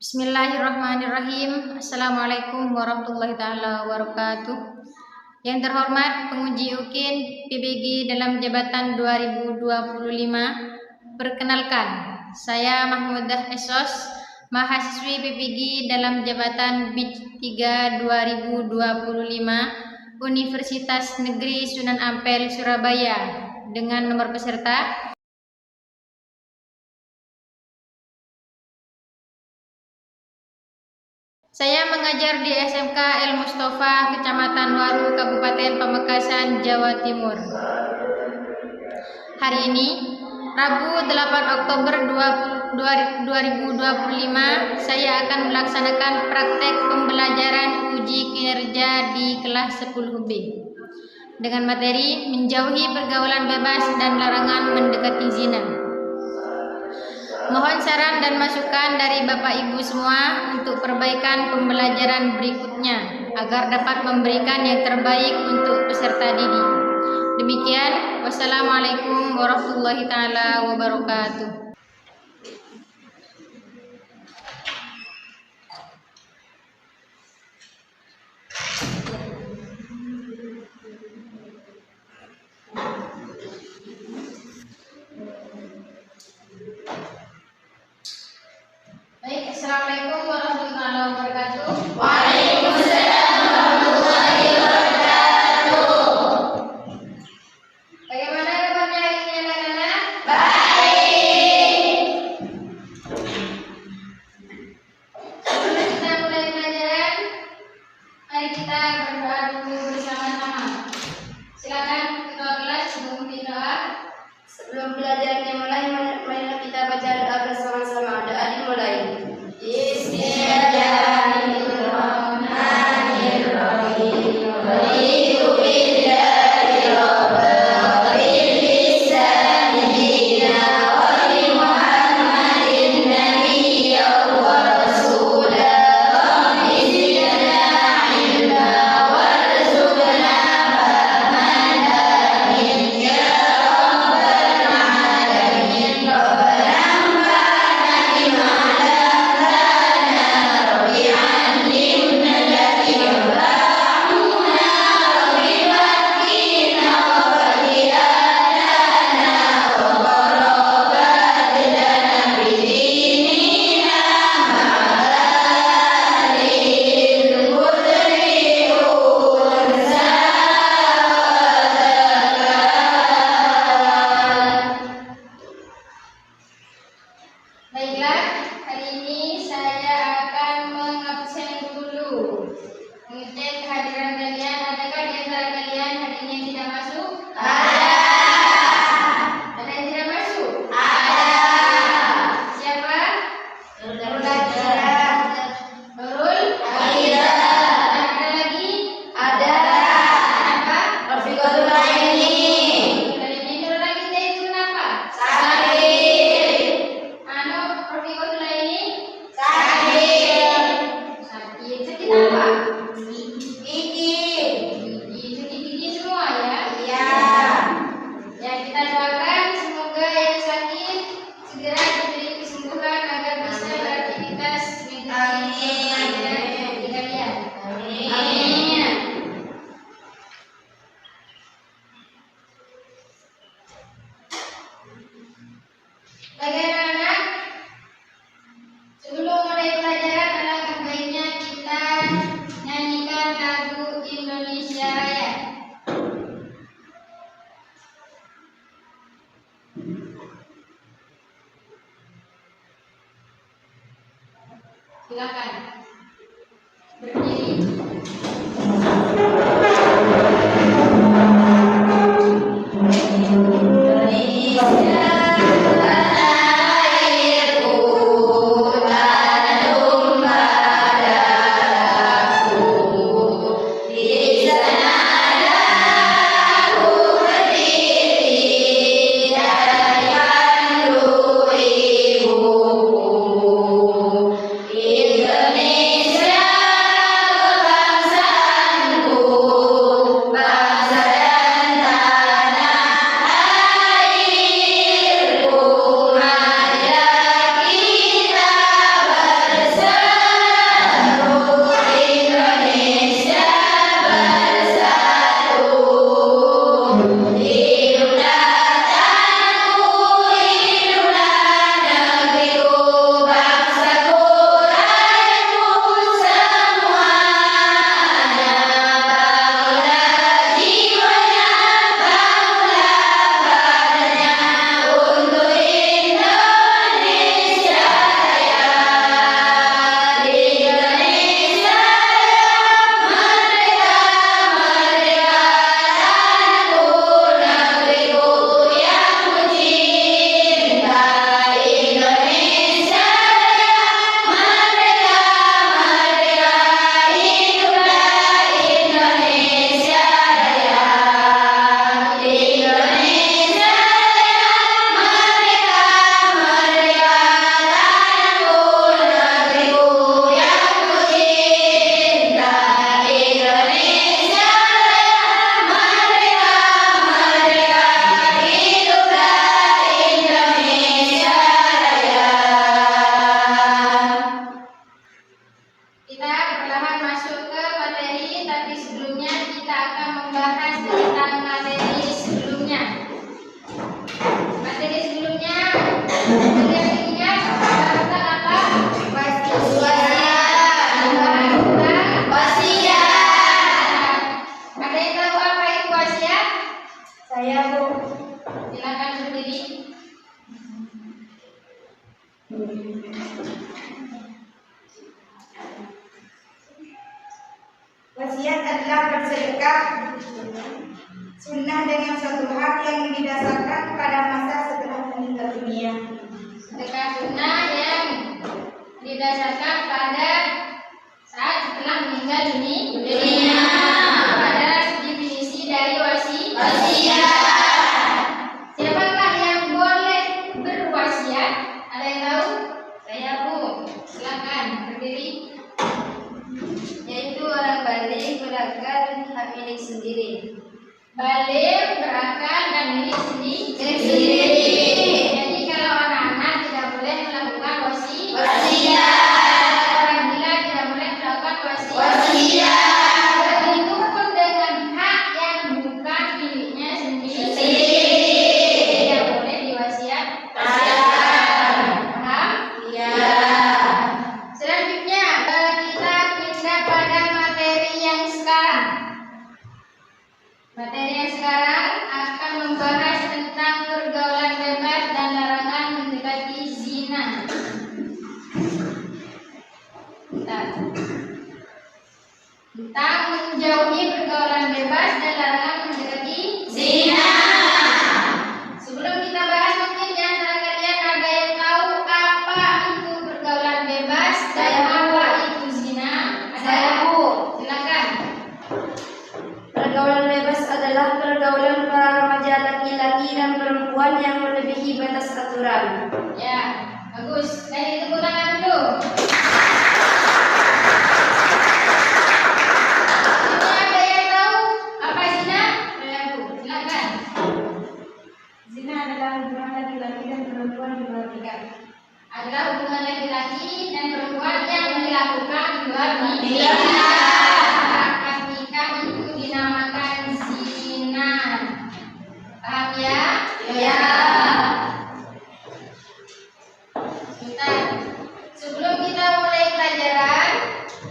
Bismillahirrahmanirrahim. Assalamualaikum warahmatullahi taala wabarakatuh. Yang terhormat penguji UKIN PBG dalam jabatan 2025, perkenalkan, saya Mahmudah Esos, mahasiswi PBG dalam jabatan BIJ 3 2025, Universitas Negeri Sunan Ampel, Surabaya, dengan nomor peserta saya mengajar di SMK El Mustafa, Kecamatan Waru, Kabupaten Pamekasan, Jawa Timur. Hari ini, Rabu 8 Oktober 2025, saya akan melaksanakan praktek pembelajaran uji kinerja di kelas 10B dengan materi menjauhi pergaulan bebas dan larangan mendekati zina. Mohon saran dan masukan dari Bapak Ibu semua untuk perbaikan pembelajaran berikutnya agar dapat memberikan yang terbaik untuk peserta didik. Demikian, wassalamualaikum warahmatullahi taala wabarakatuh. Baik, assalamualaikum warahmatullahi wabarakatuh. Waalaikumsalam warahmatullahi wabarakatuh. Bagaimana kabarnya hari ini anak-anak? Baik. Sebelum kita mulai pelajaran, mari kita berdoa dulu bersama-sama. Silakan ketua kelas memimpin doa. Sebelum pelajaran dimulai, marilah kita baca doa bersama-sama. Doa dimulai. Baiklah, hari ini saya akan mengabsen dulu, mengecek kehadiran kalian. Adakah di antara kalian hari ini yang tidak masuk? Ada. Ada yang tidak masuk? Ada. Siapa? Nurul. Ada. Ada lagi? Ada. Apa? Rafiqatul Aini. Nurul lagi itu kenapa? Sakit. Sakit apa? Gigi semua ya? Iya. Ya, kita doakan semoga yang sakit segera diberi kesembuhan agar bisa beraktivitas mengikuti kalian. Amin. Bagaimana anak? Sebelum mulai pelajaran, alangkah baiknya kita nyanyikan lagu Indonesia Raya. Silakan berdiri. Indonesia. wasiat adalah bersedekah sunnah dengan suatu hak yang didasarkan pada masa setelah meninggal dunia. Sedekah sunnah yang didasarkan pada saat setelah meninggal dunia. Pada definisi dari wasiat. Siapakah yang boleh berwasiat? Ada yang tahu? Saya, Bu. Silakan berdiri. Yaitu orang balik, berakal, dan hak milik sendiri. Balik, berakal, dan milik sendiri. Jadi kalau anak-anak tidak boleh melakukan wasiat. Orang gila tidak boleh melakukan wasiat. Begitu pun dengan hak yang bukan miliknya sendiri. Tidak boleh diwasiatkan. Paham? Iya. Selanjutnya kita pindah pada materi yang sekarang. Materi yang sekarang akan membahas tentang pergaulan bebas dan larangan mendekati zina. Tentang menjauhi pergaulan bebas dan larangan mendekati zina. Sebelum kita bahas, mungkin di antara kalian ada yang tahu apa itu pergaulan bebas dan apa itu zina? Saya, Bu. Silakan. Pergaulan bebas adalah pergaulan para remaja laki-laki dan perempuan yang melebihi batas aturan. Ya, bagus. Dari tepuk tangan dulu. Ini ada yang tahu apa zina? Ya, Bu. Silakan. Zina adalah hubungan laki-laki dan perempuan di luar nikah. Adalah hubungan laki-laki dan perempuan yang dilakukan di luar nikah. Iya. Akad nikah itu dinamakan zina. Paham ya? Iya. Sebentar. Sebelum kita mulai pelajaran,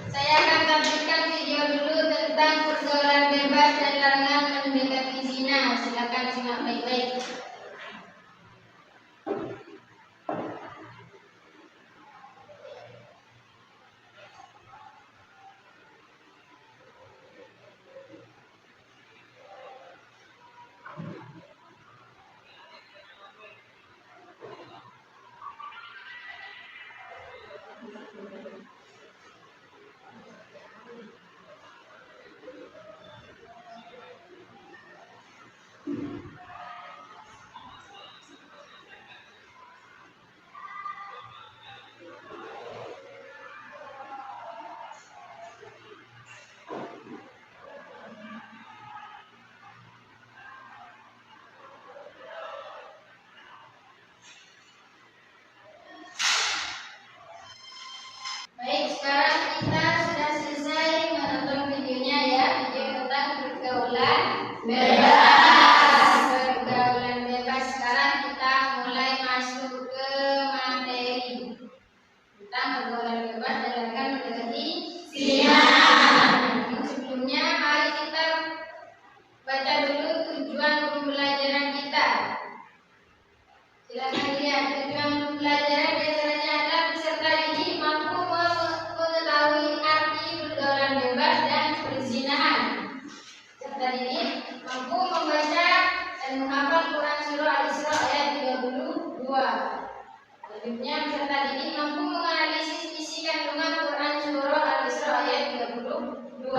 saya akan tampilkan video dulu tentang pergaulan bebas dan larangan mendekati zina. Silakan simak baik-baik. Baik, sekarang kita sudah selesai menonton videonya ya. Video tentang pergaulan bebas. Pergaulan bebas. Sekarang kita mulai masuk ke materi tentang pergaulan bebas dan larangan mendekati zina. Sebelumnya mari kita baca dulu tujuan pembelajaran kita. Silakan lihat tujuan pembelajaran diantaranya adalah peserta didik mampu mengetahui arti pergaulan bebas dan perzinahan. Peserta didik mampu membaca dan menghafal Quran surah Al-Isra ayat 32. Selanjutnya peserta didik mampu menganalisis isi kandungan Quran surah Al-Isra ayat 32.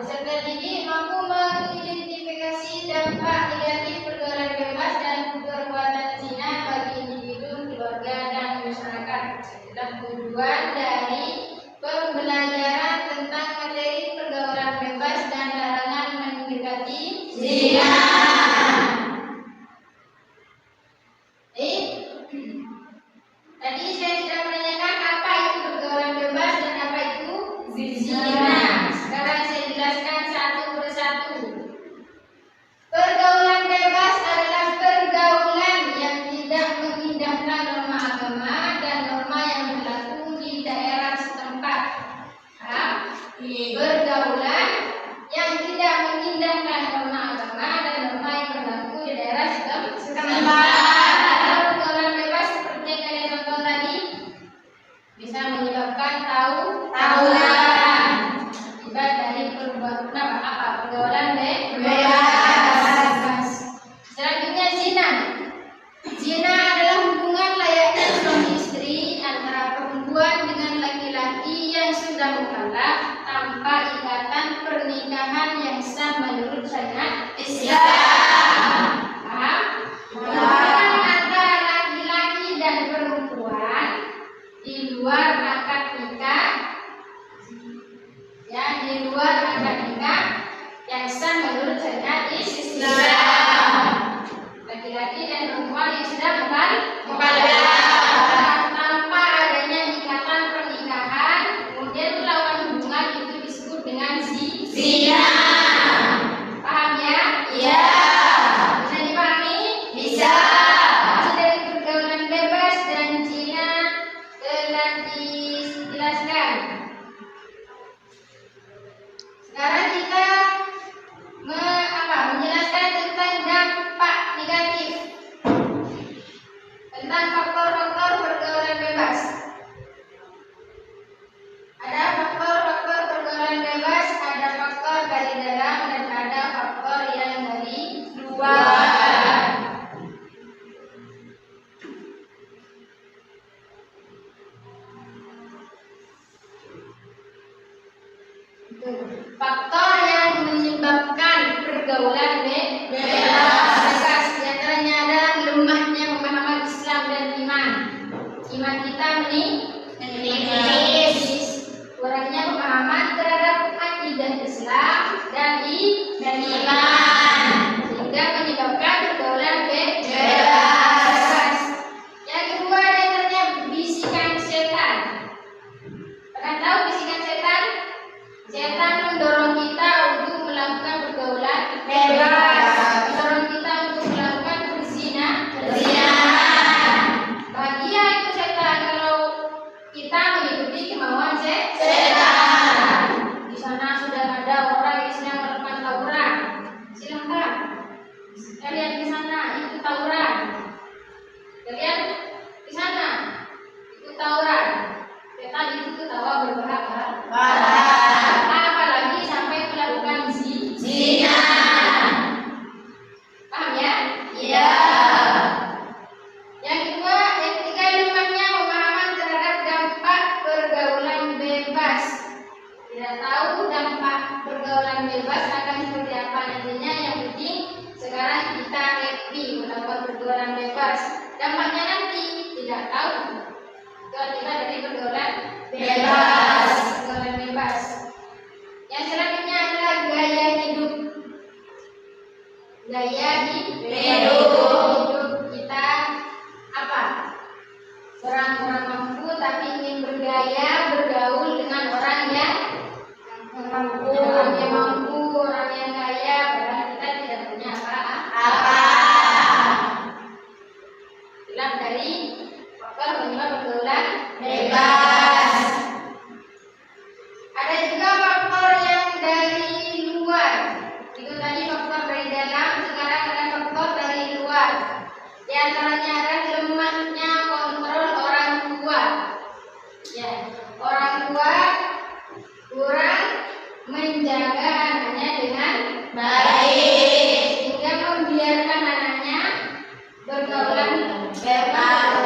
Peserta didik mampu mengidentifikasi dampak negatif pergaulan bebas dan perbuatan zina bagi individu, keluarga, dan masyarakat. Adalah tujuan dari pembelajaran tentang materi pergaulan bebas dan larangan mendekati zina. Tadi saya sudah menanyakan apa itu pergaulan bebas dan apa itu zina. Sekarang saya jelaskan satu persatu. Pergaulan bebas adalah pergaulan yang tidak mengindahkan norma agama dan norma yang berlaku di daerah setempat. Pergaulan yang tidak mengindahkan norma agama dan norma yang berlaku di daerah setempat. Pergaulan bebas seperti yang kalian tonton tadi bisa menyebabkan tawuran akibat dari sah menurut syariat Islam. Paham? Hubungan antara laki-laki dan perempuan di luar akad nikah, ya, di luar akad nikah yang sah menurut syariat Islam. Laki-laki dan perempuan yang sudah tanpa adanya ikatan pernikahan, kemudian melakukan hubungan itu disebut dengan zina. Paham ya? Iya. Bisa dipahami? Bisa. Maksud dari pergaulan bebas dan zina telah dijelaskan. Sekarang kita menjelaskan tentang dampak negatif, tentang faktor-faktor pergaulan bebas. Ada faktor-faktor pergaulan bebas, ada faktor dari dalam dan ada faktor yang dari luar. Faktor yang menyebabkan pergaulan bebas, di antaranya ada lemahnya pemahaman Islam dan iman. Iman kita menipis, kurangnya pemahaman terhadap akidah Islam dan iman, sehingga menyebabkan pergaulan bebas. Yang kedua, di antaranya bisikan setan. Pernah tahu bisikan setan? Setan mendorong kita untuk melakukan pergaulan bebas, mendorong kita untuk melakukan berzina. Bahagia itu setan kalau kita mengikuti kemauan setan. Di sana sudah ada orang yang sedang melakukan tawuran. Silakan kalian di sana ikut tawuran. Kalian di sana ikut tawuran. Setan itu ketawa berbahak-bahak. Apalagi sampai melakukan zina. Paham ya? Iya. Yang kedua, yang ketiga, lemahnya pemahaman terhadap dampak pergaulan bebas. Tidak tahu dampak pergaulan bebas akan seperti apa nantinya. Yang penting sekarang kita happy melakukan pergaulan bebas. Dampaknya nanti tidak tahu. Itu kita dari pergaulan bebas. Pergaulan bebas. Yang selanjutnya adalah gaya hidup. Gaya hidup kita apa? Orang mampu tapi ingin bergaya, bergaul dengan orang yang mampu, orang yang kaya, padahal kita tidak punya apa-apa. Itulah dari faktor penyebab pergaulan bebas. Ada juga faktor yang dari luar. Itu tadi faktor dari dalam, sekarang ada faktor dari luar. Di antaranya ada lemahnya kontrol orang tua. Ya, orang tua kurang menjaga anaknya dengan baik, sehingga membiarkan anaknya bergaulan bebas,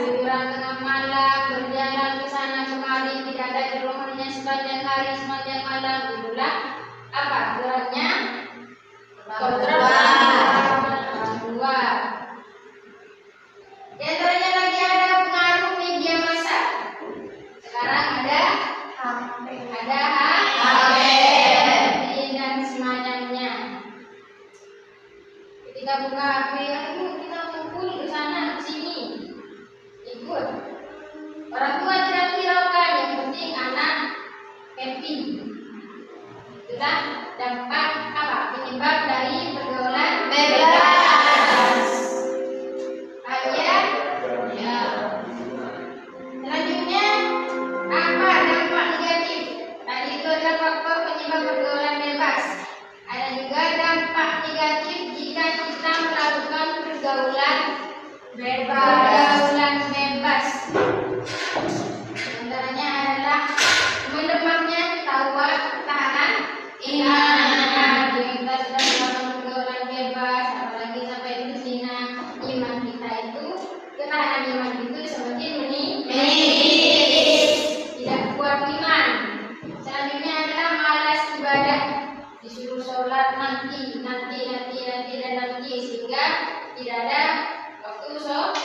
liburan tengah malam, berjalan ke sana kemari, tidak ada di rumahnya sepanjang hari, sepanjang malam. Itulah apa? Kurangnya kontrol orang tua. Di antaranya lagi ada pengaruh media massa. Sekarang ada HP dan semacamnya. Ketika buka HP, ayo kita kumpul ke sana, ke sini, ikut. Orang tua tidak hiraukan, yang penting anak happy. Itulah dampak apa? Penyebab dari pergaulan bebas. Ya. Selanjutnya apa dampak negatif? Tadi itu adalah faktor penyebab pergaulan bebas. Ada juga dampak negatif jika kita melakukan pergaulan bebas. Antaranya adalah melemahnya ketahanan iman. Kita sudah melakukan disuruh sholat nanti dan nanti sehingga tidak ada waktu sholat.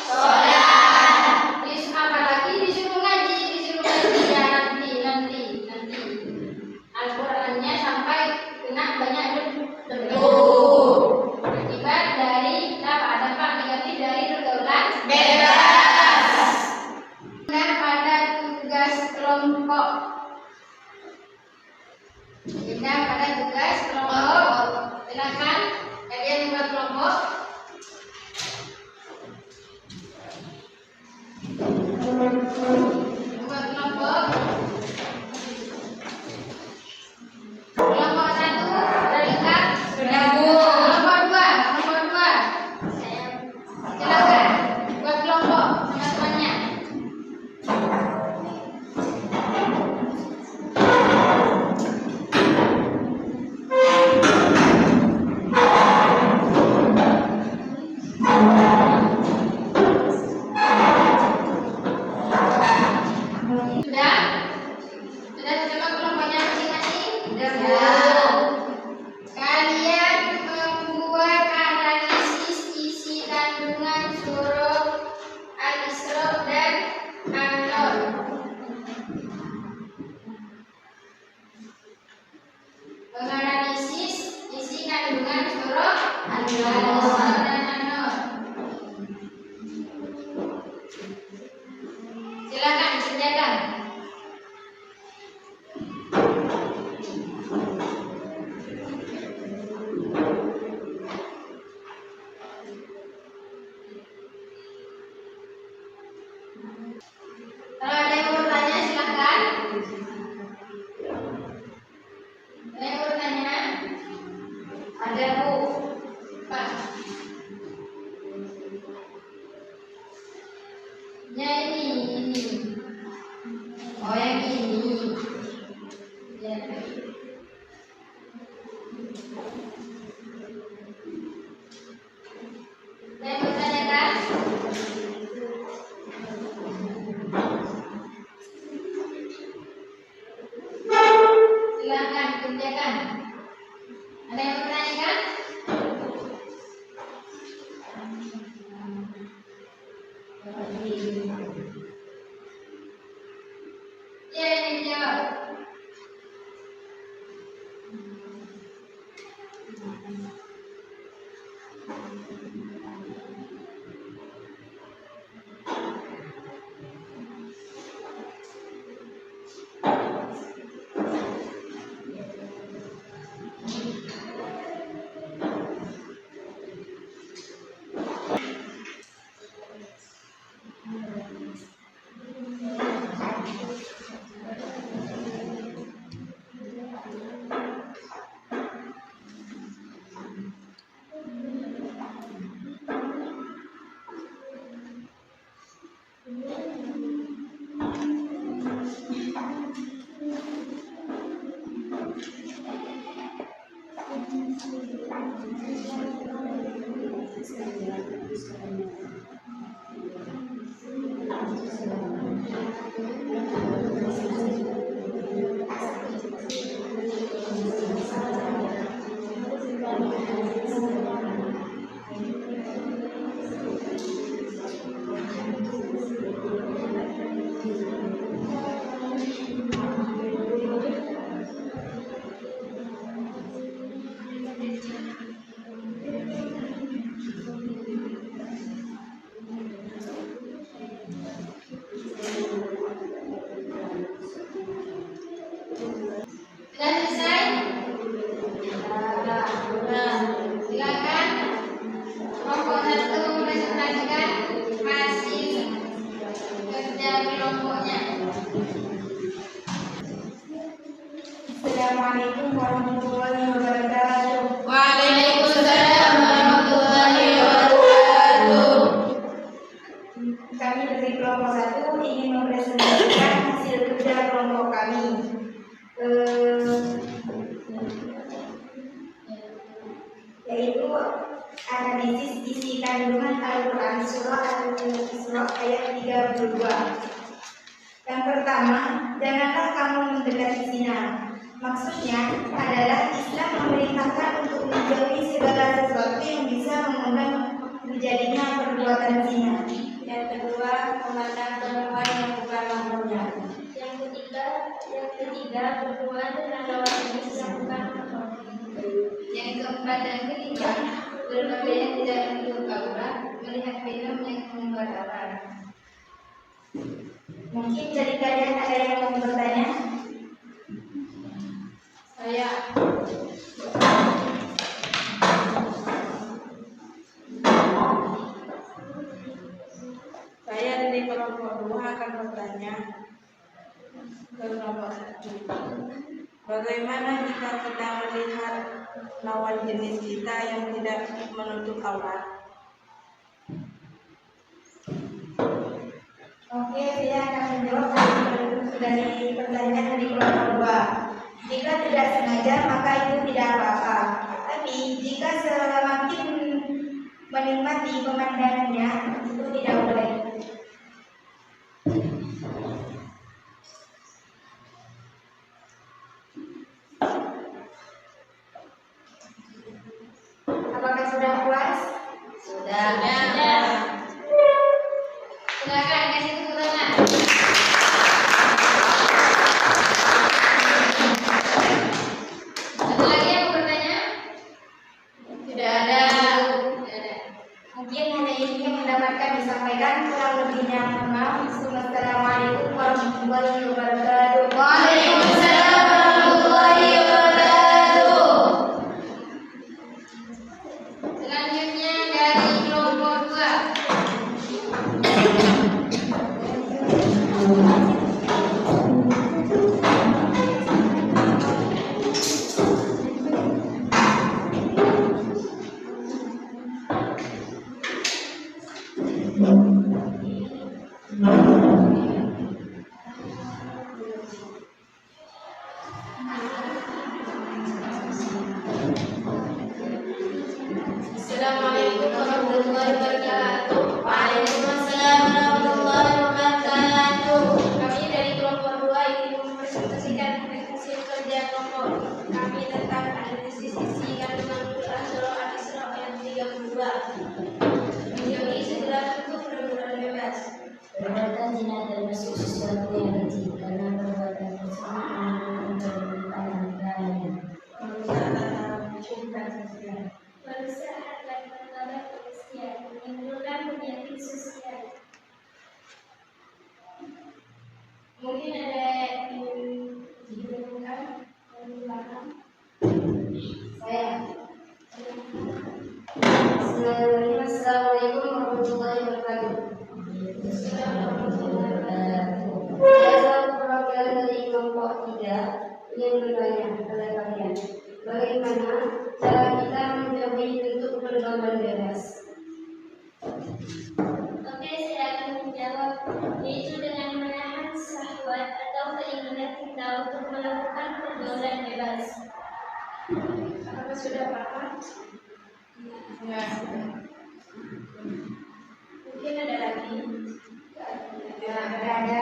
Apalagi disuruh ngaji ya nanti. Al-Qur'annya sampai kena banyak debu. Akibat dari dampak negatif dari pergaulan bebas. Pada tugas kelompok. Silakan kalian buat kelompok. Kelompok 1 sudah lengkap? Sudah, Bu. Kelompok 2. Silakan buat kelompok sama temannya. Sudah coba kelompoknya masing-masing? Sudah. Kalian membuat analisis isi kandungan surah Al-Isra dan An-Nur. Menganalisis isi kandungan surah Al-Isra dan An-Nur. Silakan disediakan. Kalau ada yang mau bertanya silakan. Ada yang mau bertanya? Ada, Bu. Pak. Ya ini. Oh yang ini. Ya. Ada yang bertanya kan? Silakan kerjakan. Ada yang bertanya kan? Ya ini dijawab. Assalamualaikum warahmatullahi wabarakatuh. Waalaikumsalam warahmatullahi wabarakatuh. Kami dari kelompok 1 ingin mempresentasikan hasil kerja kelompok kami. Yaitu analisis isi kandungan Al-Quran surah Al-Isra ayat 32. Yang pertama, janganlah kamu mendekati zina. Maksudnya adalah Islam memerintahkan untuk menjauhi segala sesuatu yang bisa mengundang terjadinya perbuatan zina. Yang kedua, memandang perempuan yang bukan mahramnya. Yang ketiga, berhubungan dengan lawan jenis yang bukan mahramnya. Yang keempat dan kelima, berpakaian tidak menutup aurat, melihat film yang membuat aurat. Mungkin dari kalian ada yang mau bertanya? Saya dari kelompok 2 akan bertanya ke kelompok 1. Bagaimana jika kita melihat lawan jenis kita yang tidak menutup aurat? Oke, saya akan menjawab dari pertanyaan dari kelompok 2. Jika tidak sengaja maka itu tidak apa-apa. Tapi jika semakin menikmati pemandangannya itu tidak boleh. Apakah sudah puas? sudah. Silakan kasih tepuk tangan. Ada lagi yang mau bertanya? Tidak ada. Mungkin hanya ini yang mendapatkan disampaikan, kurang lebihnya mohon maaf. Assalamualaikum warahmatullahi wabarakatuh. Waalaikumsalam warahmatullahi wabarakatuh. Selanjutnya dari kelompok 2. Assalamualaikum warahmatullahi wabarakatuh. Waalaikumsalam warahmatullahi wabarakatuh. Kami dari kelompok 2 ingin mempresentasikan hasil kerja kelompok kami tentang analisis isi kandungan Quran surah Al-Isra ayat 32. Menjauhi segala bentuk perbuatan bebas. Perbuatan zina termasuk sesuatu yang kecil karena perbuatan tersebut menimbulkan penderitaan lainnya. Perusahaan dan lembaga polisian menimbulkan penyakit sosial. Mungkin ada yang diberikan penjelasan. Saya. Assalamualaikum warahmatullahi wabarakatuh. Saya selaku perwakilan dari kelompok 3 ingin bertanya kepada kalian, bagaimana cara kita menjauhi bentuk pergaulan bebas? Oke, saya akan menjawab, yaitu dengan menahan syahwat atau keinginan kita untuk melakukan pergaulan bebas. Apakah sudah paham? Mungkin ada lagi. Ada.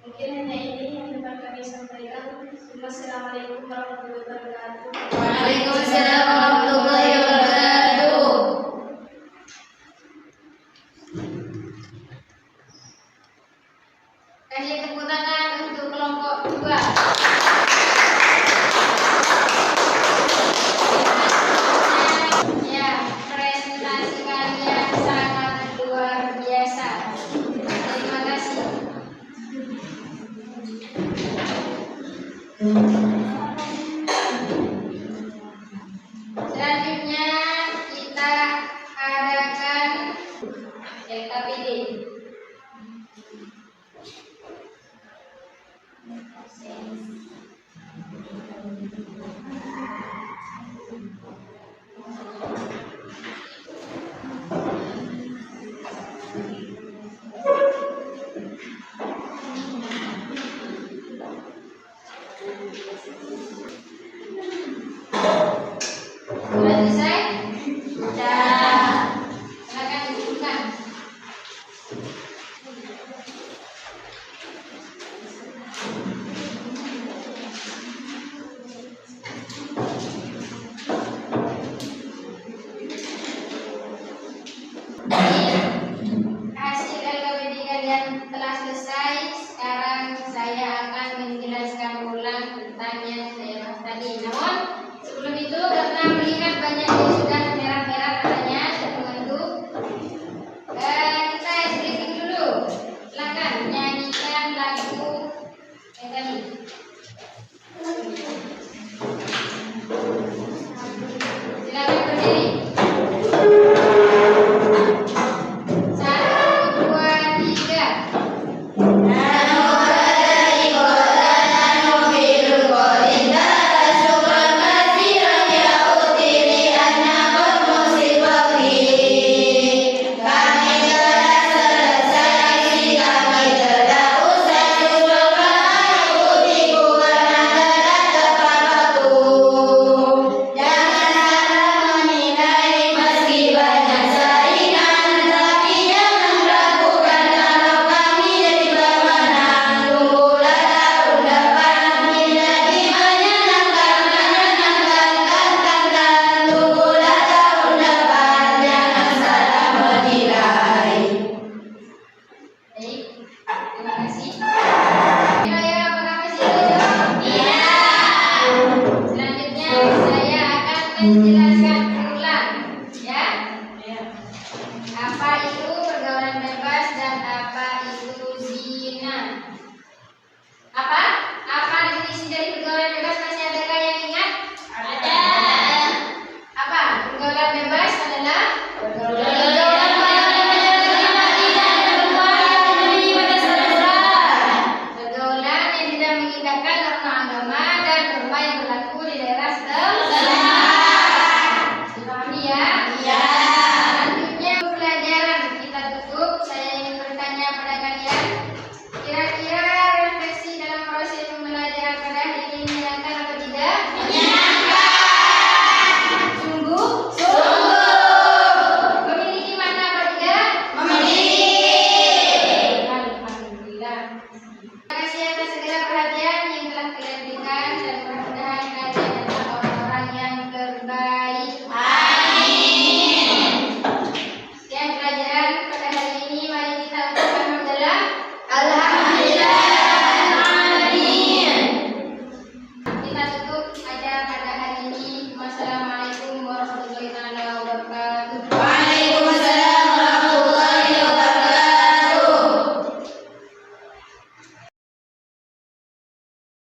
Mungkin hanya ini yang dapat kami sampaikan. Wassalamualaikum warahmatullahi wabarakatuh. Waalaikumsalam warahmatullahi wabarakatuh. Kasih tepuk tangan untuk kelompok 2. Ya, presentasi kalian sangat luar biasa. Terima kasih. Selanjutnya kita adakan LKPD. Sudah selesai? Sudah. Silakan dudukkan. selesai. Sekarang saya akan menjelaskan ulang tentang yang saya bahas tadi. Namun sebelum itu, karena melihat banyak yang sudah merah-merah katanya dan mengantuk, kita stretching dulu. Silakan nyanyikan lagu yang tadi. Silakan berdiri. 1, 2, 3. Baik, terima kasih. Kira-kira apakah masih jawab? Iya. Selanjutnya saya akan menjelaskan ulang, ya. Apa itu pergaulan bebas dan apa itu zina? Apa? Apa definisi dari pergaulan bebas? Masih adakah yang ingat? Ada. Apa? Pergaulan bebas adalah pergaulan pergaulan yang tidak mengindahkan norma agama dan norma yang berlaku di daerah setempat. Dipahami ya? Iya. Selanjutnya pelajaran kita tutup. Saya ingin bertanya pada kalian, kira-kira refleksi dalam proses pembelajaran pada hari ini menyenangkan atau tidak? Menyenangkan. Sungguh? Sungguh. Memiliki makna atau tidak? Memiliki. Alhamdulillah. Terima kasih atas segala perhatian yang telah kalian berikan dan mudah-mudahan kalian adalah orang-orang yang terbaik. Amin. Sekian pelajaran pada hari ini. Mari kita ucapkan hamdalah. Alhamdulillah. Amin. Kita tutup acara pada hari ini. Wassalamualaikum warahmatullahi wabarakatuh.